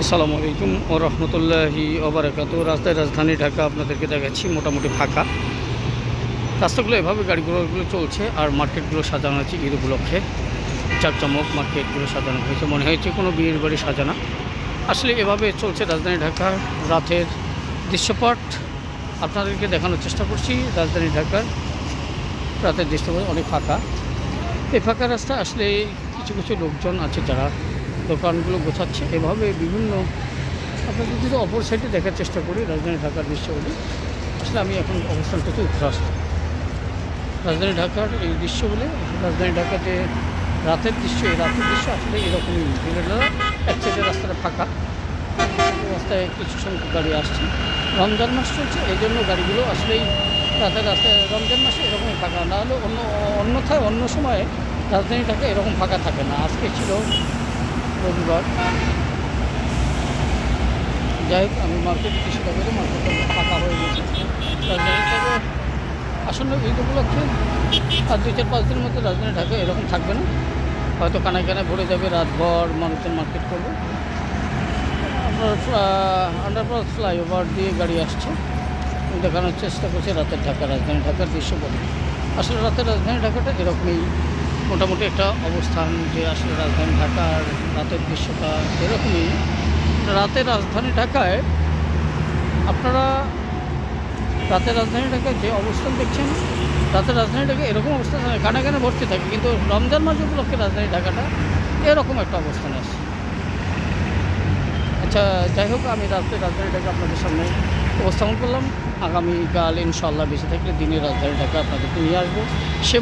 আসসালামু আলাইকুম ও রহমতুল্লাহি ওবারাকাতু। রাজধানী ঢাকা আপনাদেরকে দেখাচ্ছি মোটামুটি ফাঁকা রাস্তাগুলো, এভাবে গাড়িগুলো চলছে আর মার্কেটগুলো সাজানো আছে ঈদ উপলক্ষে। চাকচমক মার্কেটগুলো সাজানো হয়েছে, মনে হয়েছে কোনো বিয়ের বাড়ি সাজানো। আসলে এভাবে চলছে রাজধানী ঢাকার রাতের দৃশ্যপট। আপনাদেরকে দেখানোর চেষ্টা করছি রাজধানী ঢাকার রাতের দৃশ্যপট। অনেক ফাঁকা, এই ফাঁকা রাস্তা আসলে কিছু কিছু লোকজন আছে যারা দোকানগুলো গোছাচ্ছে। এভাবে বিভিন্ন আপনাদের যদি অপর সাইডে দেখার চেষ্টা করি রাজধানী ঢাকার দৃশ্যগুলি, আসলে আমি এখন অবস্থান করছি উত্তরাস্ত। রাজধানী ঢাকার এই দৃশ্যগুলো, রাজধানী ঢাকার যে রাতের দৃশ্য, এই রাতের দৃশ্য আসলে এরকমই। এক সাইডে রাস্তাটা ফাঁকা, রাস্তায় কিছু সংখ্যক গাড়ি আসছে। রমজান মাস চলছে, এই জন্য গাড়িগুলো আসলেই রাতের রাস্তায় রমজান মাসে এরকমই ফাঁকা। না হলে অন্যথায় অন্য সময়ে রাজধানী ঢাকা এরকম ফাঁকা থাকে না। আজকে ছিল রবিবার। যাই হোক, আমি মার্কেটে কিছুটা করে মার্কেটটা ফাঁকা হয়ে গেছে। রাজধানী ঢাকা আসলে ঈদ উপলক্ষে আর 2-4-5 দিনের মধ্যে রাজধানী ঢাকা এরকম থাকবে না, হয়তো কানায় কানায় ভরে যাবে। রাতভর মানুষজন মার্কেট করবে। আপনার আন্ডারপাস ফ্লাইওভার দিয়ে গাড়ি আসছে, দেখানোর চেষ্টা করছে রাতের ঢাকা, রাজধানী ঢাকার দৃশ্যপট। আসলে রাতের রাজধানী ঢাকাটা এরকমই মোটামুটি একটা অবস্থান, যে আসলে রাজধানী ঢাকার রাতের দৃশ্যটা এরকমই। রাতের রাজধানী ঢাকায় আপনারা রাতের রাজধানী ঢাকায় যে অবস্থান দেখছেন, রাতের রাজধানী ঢাকায় এরকম অবস্থান কানে কানে ভর্তি থাকে, কিন্তু রমজান মাস উপলক্ষে রাজধানী ঢাকাটা এরকম একটা অবস্থানে আসে। আচ্ছা, যাই হোক, আমি রাতের রাজধানী ঢাকা আপনাদের সামনে উপস্থাপন করলাম। আগামীকাল ইনশাআল্লাহ বেঁচে থাকলে দিনের রাজধানী ঢাকা আপনাদেরকে নিয়ে আসবো। সে